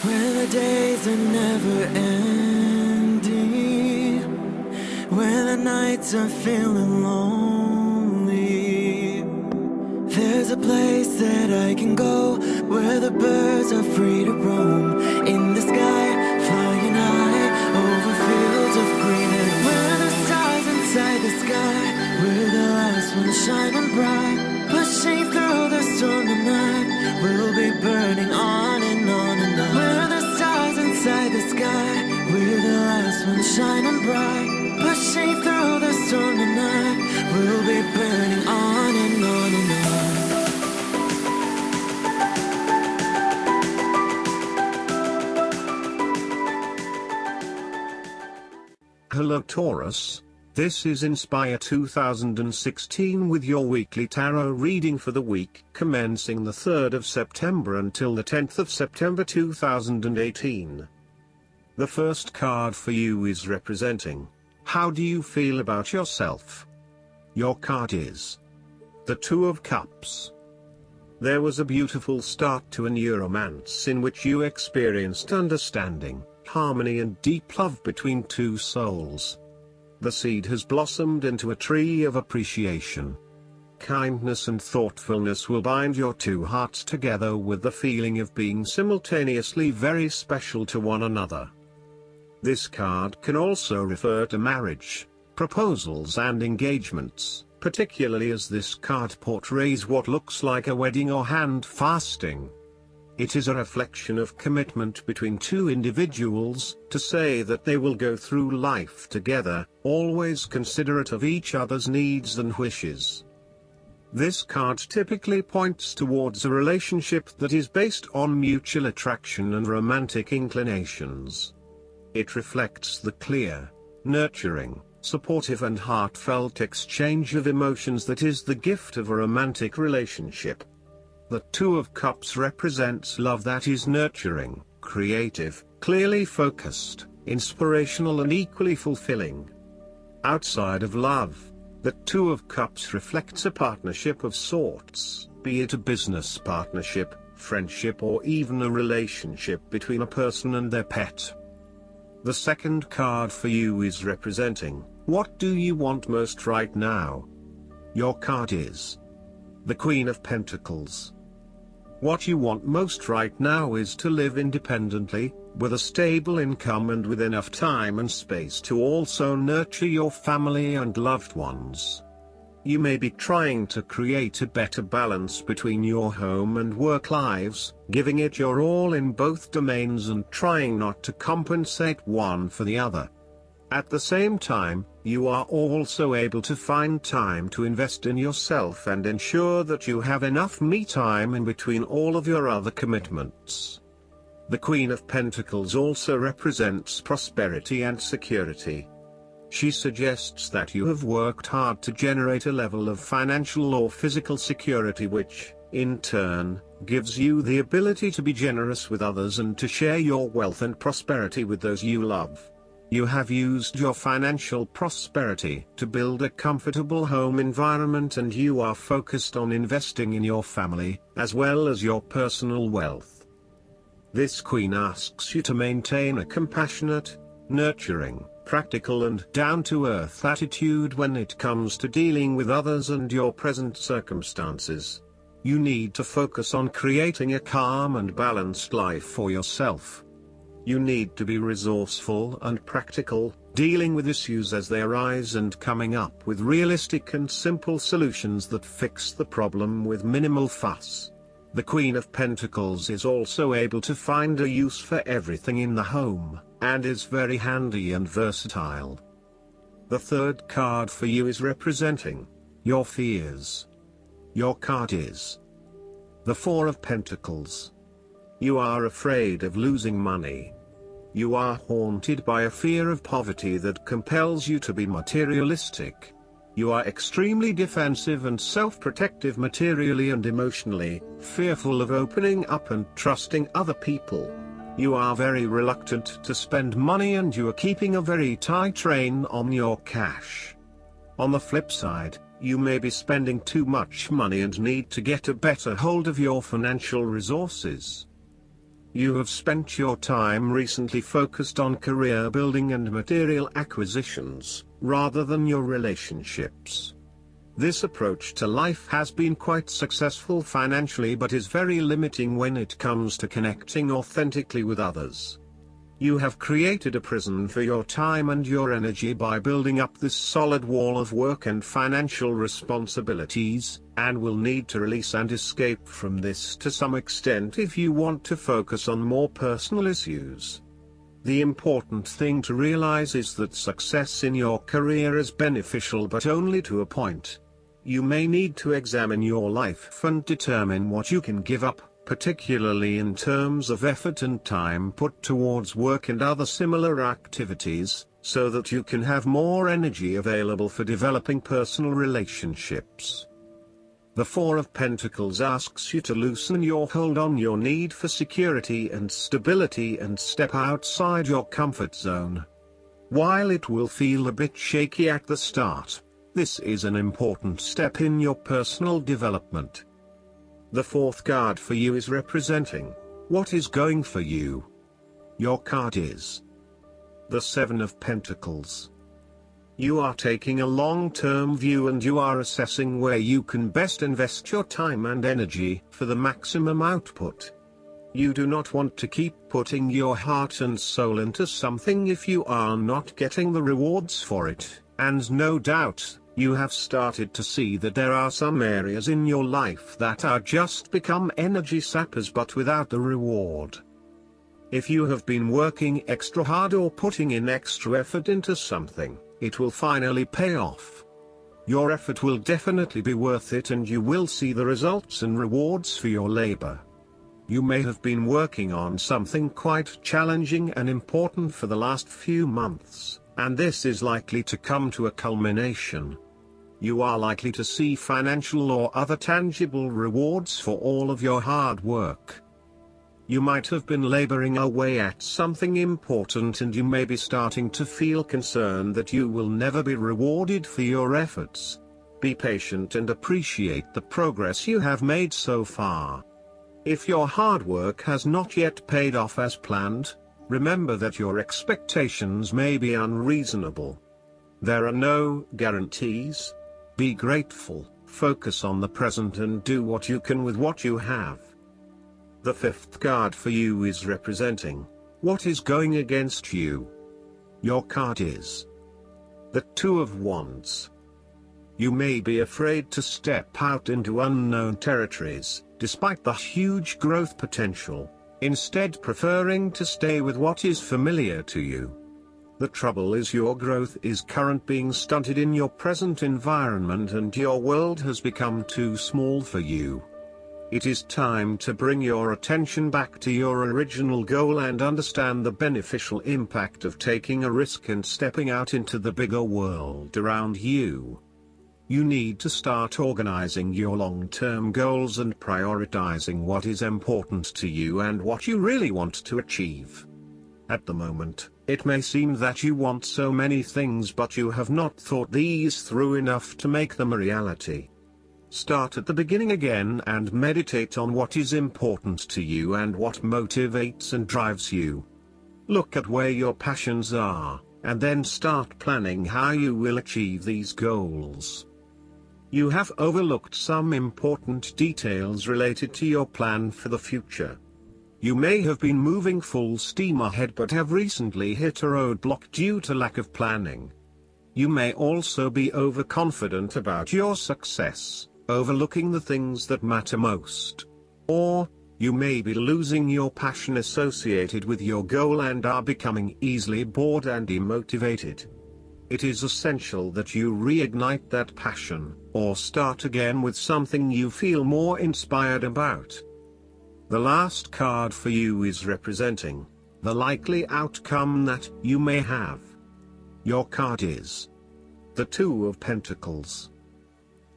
When the days are never ending, when the nights are feeling lonely, there's a place that I can go where the birds are free to roam. In the sky, flying high over fields of green. And where the stars inside the sky, where the last one's shining bright, pushing through the storm tonight, we'll be burning on and on and on. Where the stars inside the sky, where the last one's shining bright, pushing through the storm tonight, we'll be burning on and on and on. Hello Taurus, this is Inspire 2016 with your weekly tarot reading for the week commencing the 3rd of September until the 10th of September 2018. The first card for you is representing, how do you feel about yourself? Your card is the Two of Cups. There was a beautiful start to a new romance in which you experienced understanding, harmony and deep love between two souls. The seed has blossomed into a tree of appreciation. Kindness and thoughtfulness will bind your two hearts together with the feeling of being simultaneously very special to one another. This card can also refer to marriage, proposals and engagements, particularly as this card portrays what looks like a wedding or hand fasting. It is a reflection of commitment between two individuals, to say that they will go through life together, always considerate of each other's needs and wishes. This card typically points towards a relationship that is based on mutual attraction and romantic inclinations. It reflects the clear, nurturing, supportive and heartfelt exchange of emotions that is the gift of a romantic relationship. The Two of Cups represents love that is nurturing, creative, clearly focused, inspirational and equally fulfilling. Outside of love, the Two of Cups reflects a partnership of sorts, be it a business partnership, friendship or even a relationship between a person and their pet. The second card for you is representing, what do you want most right now? Your card is the Queen of Pentacles. What you want most right now is to live independently, with a stable income and with enough time and space to also nurture your family and loved ones. You may be trying to create a better balance between your home and work lives, giving it your all in both domains and trying not to compensate one for the other. At the same time, you are also able to find time to invest in yourself and ensure that you have enough me time in between all of your other commitments. The Queen of Pentacles also represents prosperity and security. She suggests that you have worked hard to generate a level of financial or physical security which, in turn, gives you the ability to be generous with others and to share your wealth and prosperity with those you love. You have used your financial prosperity to build a comfortable home environment and you are focused on investing in your family, as well as your personal wealth. This Queen asks you to maintain a compassionate, nurturing, practical and down-to-earth attitude when it comes to dealing with others and your present circumstances. You need to focus on creating a calm and balanced life for yourself. You need to be resourceful and practical, dealing with issues as they arise and coming up with realistic and simple solutions that fix the problem with minimal fuss. The Queen of Pentacles is also able to find a use for everything in the home, and is very handy and versatile. The third card for you is representing your fears. Your card is the Four of Pentacles. You are afraid of losing money. You are haunted by a fear of poverty that compels you to be materialistic. You are extremely defensive and self-protective materially and emotionally, fearful of opening up and trusting other people. You are very reluctant to spend money and you are keeping a very tight rein on your cash. On the flip side, you may be spending too much money and need to get a better hold of your financial resources. You have spent your time recently focused on career building and material acquisitions, rather than your relationships. This approach to life has been quite successful financially but is very limiting when it comes to connecting authentically with others. You have created a prison for your time and your energy by building up this solid wall of work and financial responsibilities, and will need to release and escape from this to some extent if you want to focus on more personal issues. The important thing to realize is that success in your career is beneficial but only to a point. You may need to examine your life and determine what you can give up, particularly in terms of effort and time put towards work and other similar activities, so that you can have more energy available for developing personal relationships. The Four of Pentacles asks you to loosen your hold on your need for security and stability and step outside your comfort zone. While it will feel a bit shaky at the start, this is an important step in your personal development. The fourth card for you is representing what is going for you. Your card is the Seven of Pentacles. You are taking a long-term view and you are assessing where you can best invest your time and energy for the maximum output. You do not want to keep putting your heart and soul into something if you are not getting the rewards for it, and no doubt, you have started to see that there are some areas in your life that are just become energy sappers but without the reward. If you have been working extra hard or putting in extra effort into something, it will finally pay off. Your effort will definitely be worth it and you will see the results and rewards for your labor. You may have been working on something quite challenging and important for the last few months, and this is likely to come to a culmination. You are likely to see financial or other tangible rewards for all of your hard work. You might have been laboring away at something important and you may be starting to feel concerned that you will never be rewarded for your efforts. Be patient and appreciate the progress you have made so far. If your hard work has not yet paid off as planned, remember that your expectations may be unreasonable. There are no guarantees. Be grateful, focus on the present and do what you can with what you have. The fifth card for you is representing what is going against you. Your card is the Two of Wands. You may be afraid to step out into unknown territories, despite the huge growth potential, instead preferring to stay with what is familiar to you. The trouble is your growth is currently being stunted in your present environment and your world has become too small for you. It is time to bring your attention back to your original goal and understand the beneficial impact of taking a risk and stepping out into the bigger world around you. You need to start organizing your long-term goals and prioritizing what is important to you and what you really want to achieve. At the moment, it may seem that you want so many things but you have not thought these through enough to make them a reality. Start at the beginning again and meditate on what is important to you and what motivates and drives you. Look at where your passions are, and then start planning how you will achieve these goals. You have overlooked some important details related to your plan for the future. You may have been moving full steam ahead but have recently hit a roadblock due to lack of planning. You may also be overconfident about your success, overlooking the things that matter most. Or, you may be losing your passion associated with your goal and are becoming easily bored and demotivated. It is essential that you reignite that passion, or start again with something you feel more inspired about. The last card for you is representing the likely outcome that you may have. Your card is the Two of Pentacles.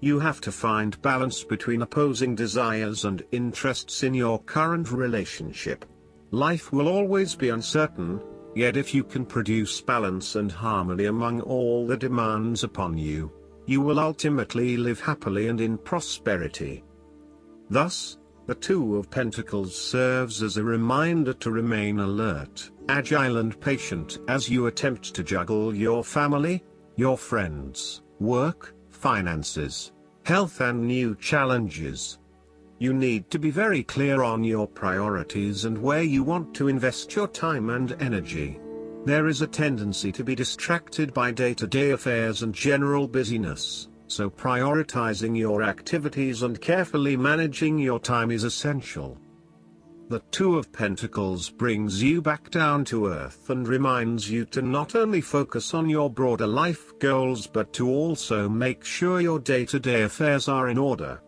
You have to find balance between opposing desires and interests in your current relationship. Life will always be uncertain, yet if you can produce balance and harmony among all the demands upon you, you will ultimately live happily and in prosperity. Thus, The Two of Pentacles serves as a reminder to remain alert, agile and patient as you attempt to juggle your family, your friends, work, finances, health and new challenges. You need to be very clear on your priorities and where you want to invest your time and energy. There is a tendency to be distracted by day-to-day affairs and general busyness, so prioritizing your activities and carefully managing your time is essential. The Two of Pentacles brings you back down to earth and reminds you to not only focus on your broader life goals but to also make sure your day-to-day affairs are in order.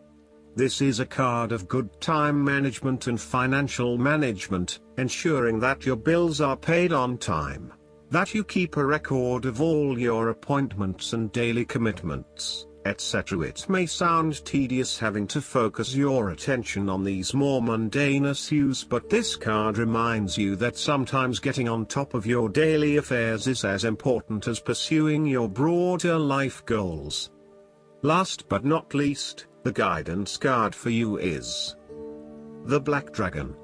This is a card of good time management and financial management, ensuring that your bills are paid on time, that you keep a record of all your appointments and daily commitments, etc. It may sound tedious having to focus your attention on these more mundane issues, but this card reminds you that sometimes getting on top of your daily affairs is as important as pursuing your broader life goals. Last but not least, the guidance card for you is the Black Dragon.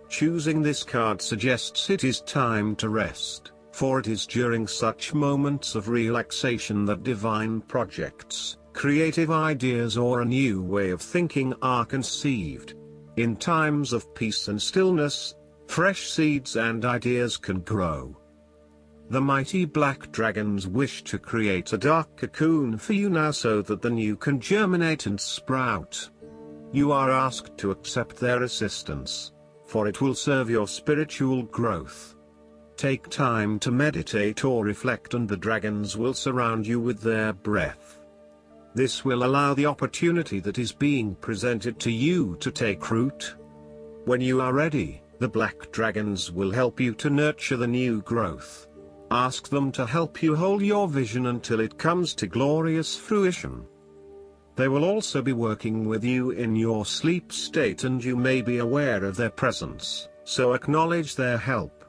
Choosing this card suggests it is time to rest, for it is during such moments of relaxation that divine projects, creative ideas or a new way of thinking are conceived. In times of peace and stillness, fresh seeds and ideas can grow. The mighty black dragons wish to create a dark cocoon for you now so that the new can germinate and sprout. You are asked to accept their assistance, for it will serve your spiritual growth. Take time to meditate or reflect and the dragons will surround you with their breath. This will allow the opportunity that is being presented to you to take root. When you are ready, the black dragons will help you to nurture the new growth. Ask them to help you hold your vision until it comes to glorious fruition. They will also be working with you in your sleep state and you may be aware of their presence, so acknowledge their help.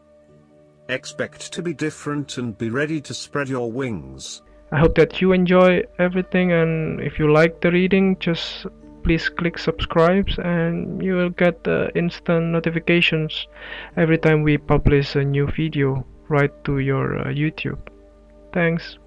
Expect to be different and be ready to spread your wings. I hope that you enjoy everything, and if you like the reading, just please click subscribe and you will get the instant notifications every time we publish a new video right to your YouTube. Thanks.